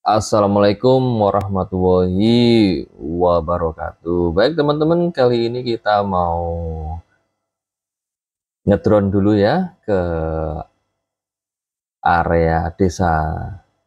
Assalamualaikum warahmatullahi wabarakatuh. Baik teman-teman, kali ini kita mau ngedrone dulu ya ke area desa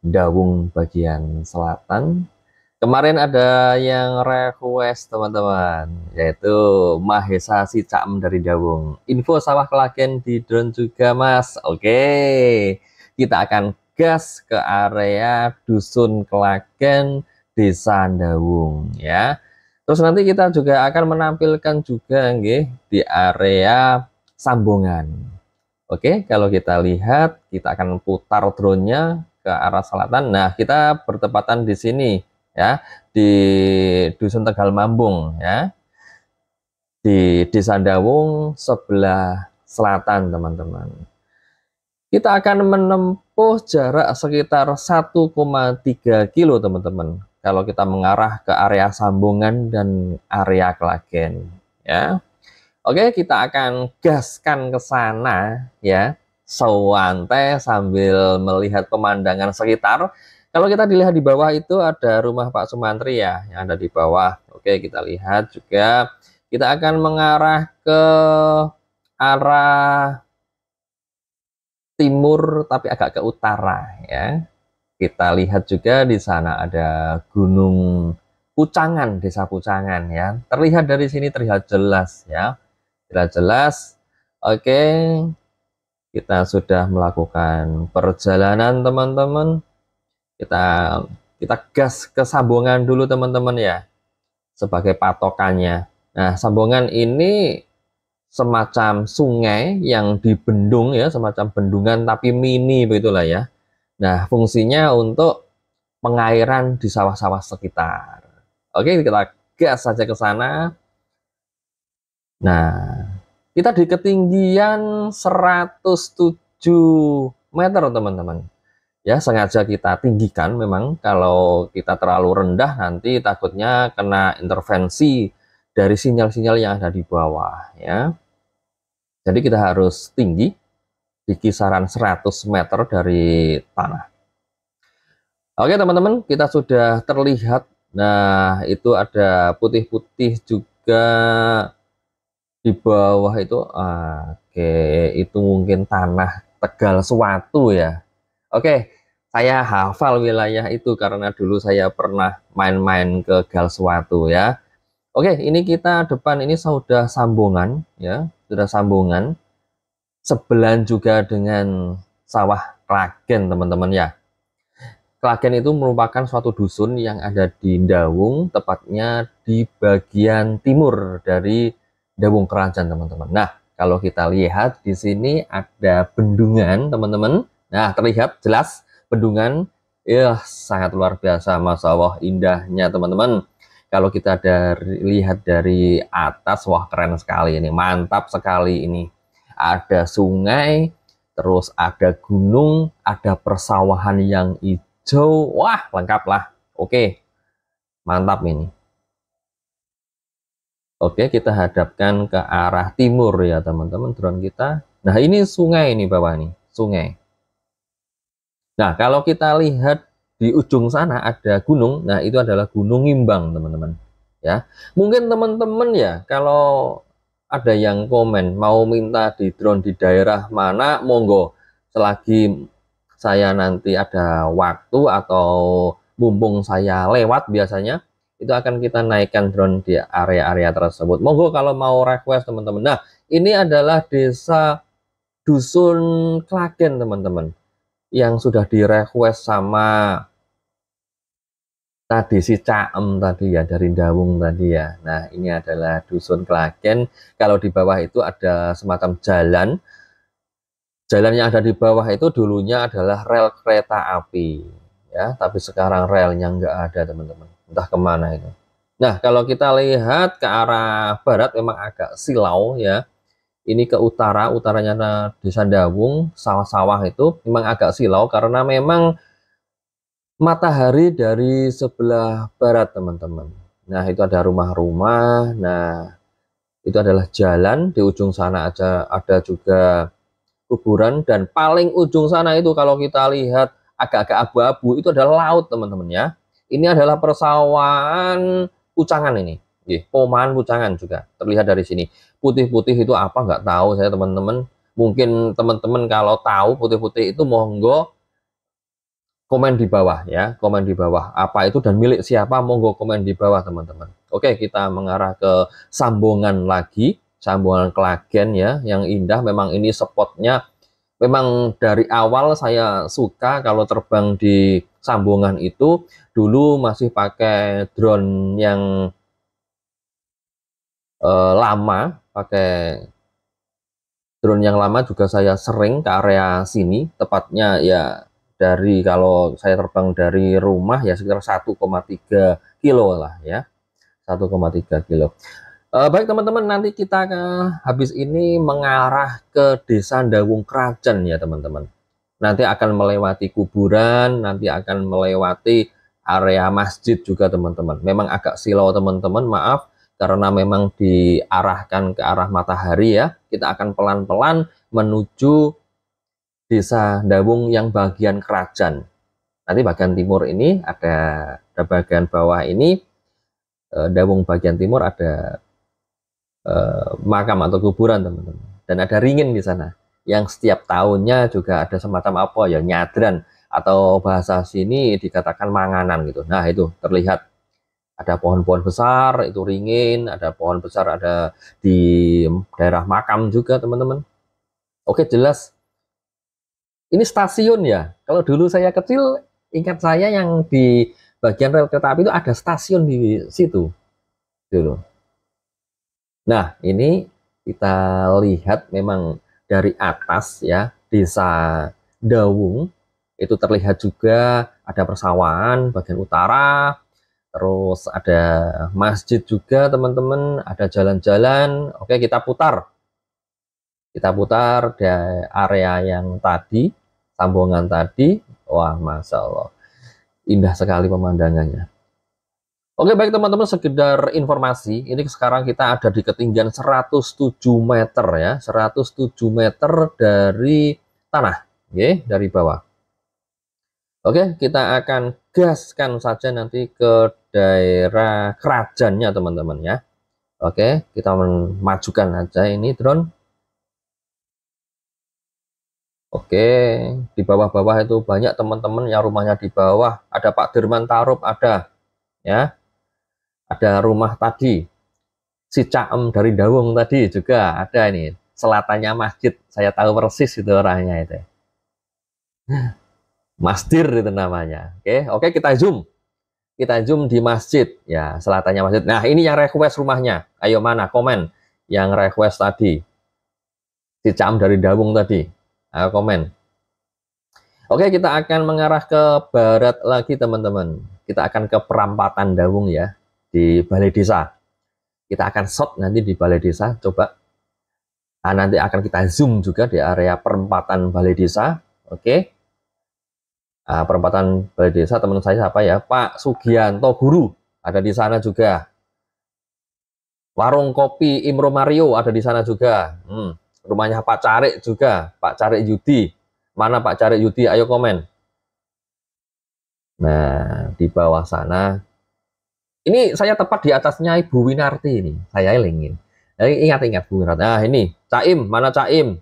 Dawung bagian selatan. Kemarin ada yang request teman-teman, yaitu Mahesa si Caem dari Dawung. Info sawah Klagen di drone juga mas. Oke, kita akan gas ke area Dusun Klagen, Desa Dawung ya. Terus nanti kita juga akan menampilkan juga nggih, di area Sambungan. Oke, kalau kita lihat, kita akan putar drone-nya ke arah selatan. Nah, kita bertepatan di sini ya, di Dusun Tegal Mambung ya, di Desa Dawung sebelah selatan teman-teman. Kita akan menempuh jarak sekitar 1,3 kilo teman-teman, kalau kita mengarah ke area Sambungan dan area Klagen ya. Oke, kita akan gaskan ke sana ya, santai sambil melihat pemandangan sekitar. Kalau kita dilihat di bawah itu ada rumah Pak Sumantri ya, yang ada di bawah. Oke, kita lihat juga. Kita akan mengarah ke arah timur tapi agak ke utara ya. Kita lihat juga di sana ada Gunung Pucangan, Desa Pucangan ya. Terlihat dari sini, terlihat jelas ya. Jelas. Oke, kita sudah melakukan perjalanan teman-teman. Kita kita gas ke Sambungan dulu teman-teman ya, sebagai patokannya. Nah, Sambungan ini semacam sungai yang dibendung ya, semacam bendungan tapi mini begitulah ya. Nah, fungsinya untuk pengairan di sawah-sawah sekitar. Oke, kita gas saja ke sana. Nah, kita di ketinggian 107 meter teman-teman ya. Sengaja kita tinggikan, memang kalau kita terlalu rendah nanti takutnya kena intervensi dari sinyal-sinyal yang ada di bawah ya. Jadi kita harus tinggi di kisaran 100 meter dari tanah. Oke teman-teman, kita sudah terlihat. Nah, itu ada putih-putih juga di bawah itu. Oke, itu mungkin tanah Tegal Suwatu ya. Oke, saya hafal wilayah itu karena dulu saya pernah main-main ke Galsuatu ya. Oke, ini kita depan ini sudah Sambungan ya, sudah Sambungan. Sebelahan juga dengan sawah Klagen teman-teman ya. Klagen itu merupakan suatu dusun yang ada di Dawung, tepatnya di bagian timur dari Dawung Kerajaan teman-teman. Nah, kalau kita lihat di sini ada bendungan teman-teman. Nah, terlihat jelas bendungan. Ya, sangat luar biasa, Masya Allah, indahnya teman-teman. Kalau kita lihat dari atas, wah keren sekali ini, mantap sekali ini. Ada sungai, terus ada gunung, ada persawahan yang hijau, wah lengkap lah. Oke, mantap ini. Oke, kita hadapkan ke arah timur ya teman-teman drone kita. Nah, ini sungai ini bawah nih, sungai. Nah, kalau kita lihat di ujung sana ada gunung. Nah, itu adalah Gunung Ngimbang teman-teman ya. Mungkin teman-teman ya, kalau ada yang komen mau minta di drone di daerah mana, monggo, selagi saya nanti ada waktu atau mumpung saya lewat biasanya, itu akan kita naikkan drone di area-area tersebut. Monggo kalau mau request teman-teman. Nah, ini adalah desa Dusun Klagen teman-teman, yang sudah di request sama tadi si Caem tadi ya, dari Dawung tadi ya. Nah, ini adalah Dusun Klagen. Kalau di bawah itu ada semacam jalan. Jalan yang ada di bawah itu dulunya adalah rel kereta api ya, tapi sekarang relnya nggak ada teman-teman, entah kemana itu. Nah, kalau kita lihat ke arah barat memang agak silau ya. Ini ke utara, utaranya Desa Dawung, sawah-sawah itu memang agak silau karena memang matahari dari sebelah barat teman-teman. Nah, itu ada rumah-rumah. Nah, itu adalah jalan. Di ujung sana aja ada juga kuburan, dan paling ujung sana itu kalau kita lihat agak-agak abu-abu itu adalah laut teman-teman ya. Ini adalah persawahan Pucangan ini. Perumahan Pucangan juga terlihat dari sini. Putih-putih itu apa nggak tahu saya teman-teman. Mungkin teman-teman kalau tahu putih-putih itu monggo komen di bawah ya, komen di bawah apa itu dan milik siapa, monggo komen di bawah teman-teman. Oke, kita mengarah ke Sambongan lagi, Sambongan Klagen ya, yang indah. Memang ini spotnya, memang dari awal saya suka kalau terbang di Sambongan itu. Dulu masih pakai drone yang lama, pakai drone yang lama juga saya sering ke area sini, tepatnya ya dari kalau saya terbang dari rumah ya sekitar 1,3 kilo lah ya, 1,3 kilo. Baik teman-teman, nanti kita habis ini mengarah ke Desa Dawung Krajan ya teman-teman. Nanti akan melewati kuburan, nanti akan melewati area masjid juga teman-teman. Memang agak silau teman-teman, maaf, karena memang diarahkan ke arah matahari ya. Kita akan pelan-pelan menuju Desa Dawung yang bagian Krajan. Nanti bagian timur ini ada bagian bawah ini, Dawung bagian timur ada makam atau kuburan teman-teman. Dan ada ringin di sana yang setiap tahunnya juga ada semacam apa ya, nyadran atau bahasa sini dikatakan manganan gitu. Nah itu terlihat ada pohon-pohon besar itu ringin, ada pohon besar ada di daerah makam juga teman-teman. Oke, jelas ini stasiun ya. Kalau dulu saya kecil, ingat saya yang di bagian rel kereta api itu ada stasiun di situ dulu. Nah ini kita lihat memang dari atas ya, Desa Dawung itu terlihat juga ada persawahan bagian utara, terus ada masjid juga teman-teman, ada jalan-jalan. Oke, kita putar di area yang tadi, Sambongan tadi. Wah, Masya Allah, indah sekali pemandangannya. Oke, baik teman-teman, sekedar informasi, ini sekarang kita ada di ketinggian 107 meter ya, 107 meter dari tanah, oke, dari bawah. Oke, kita akan gaskan saja nanti ke daerah Krajannya teman-teman ya. Oke, kita memajukan aja ini drone. Oke, di bawah-bawah itu banyak teman-teman yang rumahnya di bawah. Ada Pak Dirman Tarup, ada ya. Ada rumah tadi, si Caem dari Dawung tadi juga ada ini. Selatannya masjid, saya tahu persis itu orangnya itu. Masdir itu namanya. Oke, kita zoom. Kita zoom di masjid ya, selatannya masjid. Nah, ini yang request rumahnya. Ayo mana komen yang request tadi. Si Caem dari Dawung tadi. Ayo komen. Oke, kita akan mengarah ke barat lagi teman-teman. Kita akan ke Perampatan Dawung ya, di Balai Desa. Kita akan shot nanti di Balai Desa, coba. Nah, nanti akan kita zoom juga di area perempatan Balai Desa. Oke. Nah, perempatan Balai Desa teman saya siapa ya? Pak Sugianto Guru ada di sana juga. Warung kopi Imro Mario ada di sana juga. Rumahnya Pak Carik juga, Pak Carik Yudi. Mana Pak Carik Yudi? Ayo komen. Nah, di bawah sana. Ini saya tepat di atasnya Ibu Winarti ini. Saya elingin. Ingat-ingat Bu Winarti. Nah, ini Caim, mana Caim?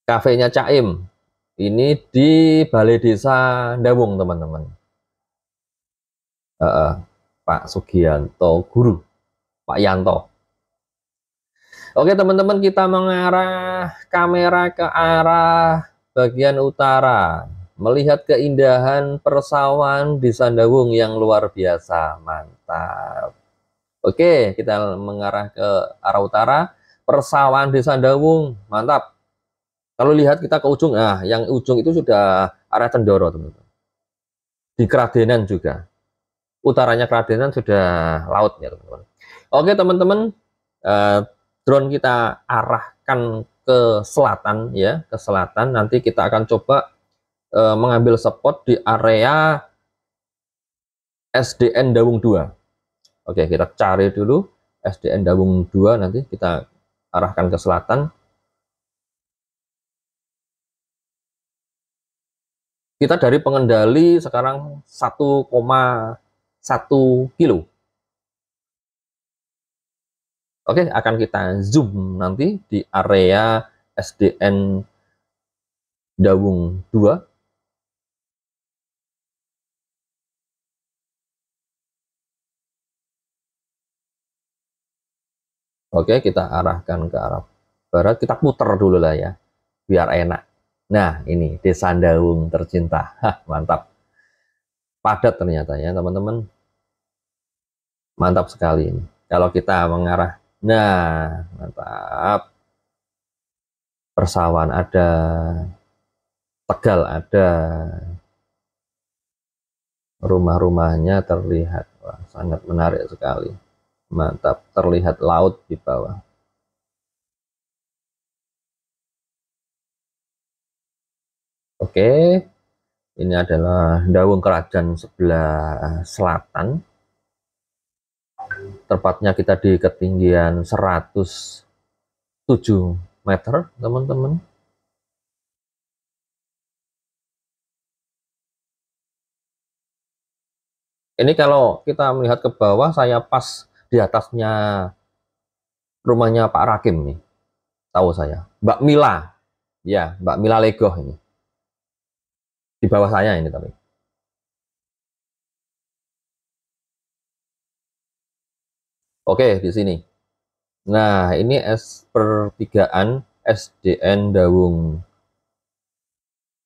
Kafenya Caim. Ini di Balai Desa Dawung, teman-teman. Pak Sugianto Guru, Pak Yanto. Oke, teman-teman, kita mengarah kamera ke arah bagian utara. Melihat keindahan persawahan di Dawung yang luar biasa, mantap. Oke, kita mengarah ke arah utara, persawahan di Dawung, mantap. Kalau lihat kita ke ujung, nah yang ujung itu sudah arah Cendoro, teman-teman. Di Kradenan juga, utaranya Kradenan sudah laut ya, teman-teman. Oke, teman-teman, drone kita arahkan ke selatan ya, ke selatan. Nanti kita akan coba mengambil spot di area SDN Dawung 2. Oke, kita cari dulu SDN Dawung 2, nanti kita arahkan ke selatan. Kita dari pengendali sekarang 1,1 kilo. Oke, akan kita zoom nanti di area SDN Dawung 2. Oke, kita arahkan ke arah barat, kita putar dulu lah ya, biar enak. Nah, ini Desa Dawung tercinta. Hah, mantap. Padat ternyata ya, teman-teman. Mantap sekali ini. Kalau kita mengarah, nah, mantap. Persawahan ada, Tegal ada, rumah-rumahnya terlihat. Wah, sangat menarik sekali. Mantap, terlihat laut di bawah. Oke, ini adalah Dawung Kerajaan sebelah selatan. Tepatnya kita di ketinggian 107 meter, teman-teman. Ini kalau kita melihat ke bawah, saya pas di atasnya rumahnya Pak Rakim nih. Tahu saya. Mbak Mila. Ya, Mbak Mila Legoh ini. Di bawah saya ini tapi. Oke, di sini. Nah, ini pertigaan SDN Dawung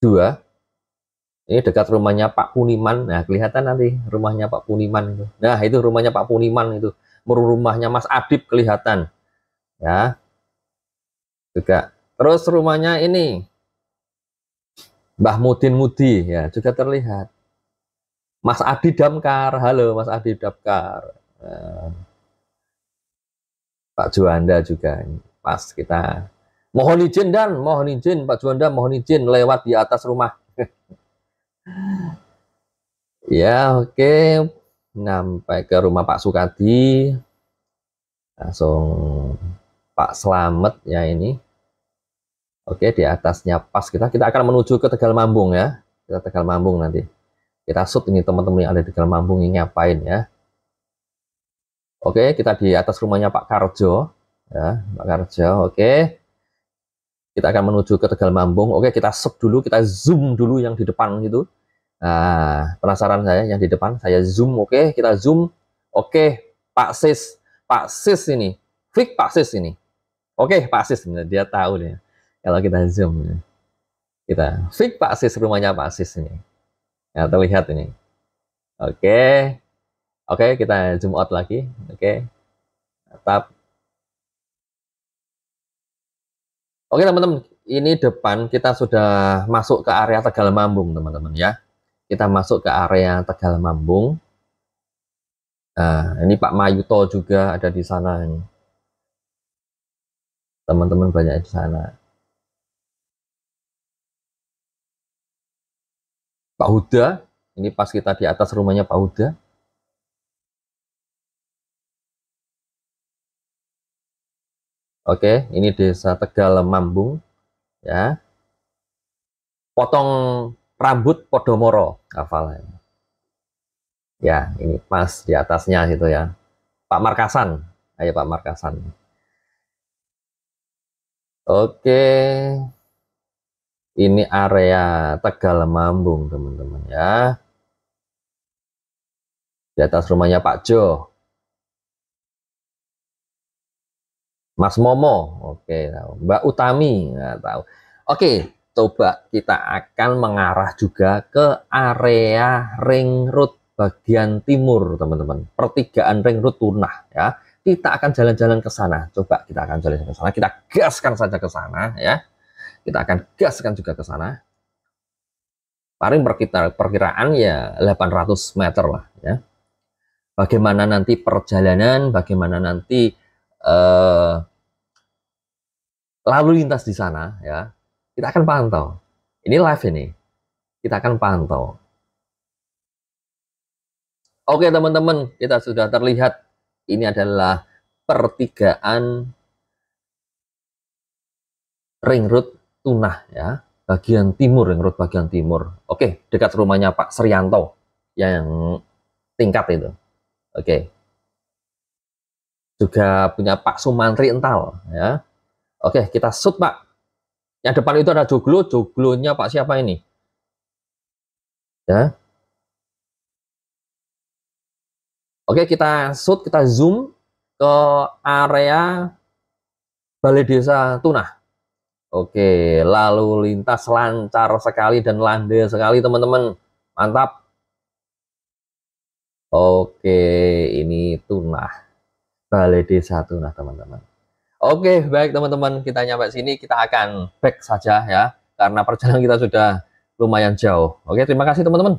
2. Ini dekat rumahnya Pak Puniman. Nah, kelihatan nanti rumahnya Pak Puniman itu. Nah, itu rumahnya Pak Puniman itu. Rumahnya Mas Adib kelihatan. Ya, juga. Terus rumahnya ini Mbah Mudin Mudi ya, juga terlihat. Mas Adi Damkar. Halo Mas Adi Damkar. Pak Juanda juga. Pas kita. Mohon izin Pak Juanda, mohon izin lewat di atas rumah. Ya, oke. Sampai ke rumah Pak Sukadi. Langsung Pak Slamet ya ini. Oke, di atasnya pas kita akan menuju ke Tegal Mambung ya. Kita Tegal Mambung nanti. Kita shoot ini teman-teman yang ada di Tegal Mambung ini ngapain ya. Oke, kita di atas rumahnya Pak Karjo ya, Pak Karjo. Oke. Kita akan menuju ke Tegal Mambung. Oke, kita shoot dulu, kita zoom dulu yang di depan gitu. Nah, penasaran saya yang di depan, saya zoom. Oke, kita zoom. Oke, Pak Sis ini. Fik Pak Sis ini. Oke, Pak Sis ini dia tahu nih. Kalau kita zoom kita fik Pak Sis, rumahnya Pak Sis ini. Ya, terlihat ini. Oke. Oke, kita zoom out lagi. Oke. Tetap. Oke, teman-teman. Ini depan kita sudah masuk ke area Tegal Mambung, teman-teman ya. Kita masuk ke area Tegal Mambung. Nah, ini Pak Mayuto juga ada di sana ini. Teman-teman banyak di sana. Pak Huda, ini pas kita di atas rumahnya Pak Huda. Oke, ini Desa Tegal Mambung ya. Potong rambut Podomoro, hafal ya. Ini pas di atasnya gitu ya. Pak Markasan, ayo Pak Markasan. Oke, ini area Tegal Mambung teman-teman ya. Di atas rumahnya Pak Jo. Mas Momo, oke, Mbak Utami, nggak tahu. Oke, coba kita akan mengarah juga ke area Ring Road bagian timur, teman-teman. Pertigaan Ring Road Tunah, ya. Kita akan jalan-jalan ke sana. Coba kita akan jalan ke sana. Kita gaskan saja ke sana, ya. Kita akan gaskan juga ke sana. Paling perkiraan ya 800 meter lah, ya. Bagaimana nanti perjalanan, bagaimana nanti lalu lintas di sana ya, kita akan pantau. Ini live ini, kita akan pantau. Oke teman-teman, kita sudah terlihat ini adalah pertigaan Ring Road Tunah ya. bagian timur, Ngerut bagian timur. Oke, dekat rumahnya Pak Srianto yang tingkat itu. Oke, juga punya Pak Sumantri Ental ya. Oke, kita shoot Pak. Yang depan itu ada joglo, joglonya Pak siapa ini? Ya. Oke, kita shoot, kita zoom ke area Balai Desa Tunah. Oke, lalu lintas lancar sekali dan landai sekali teman-teman. Mantap. Oke, ini Tunah. Balai Desa Tunah teman-teman. Oke, baik teman-teman, kita nyampe sini, kita akan back saja ya, karena perjalanan kita sudah lumayan jauh. Oke, terima kasih teman-teman.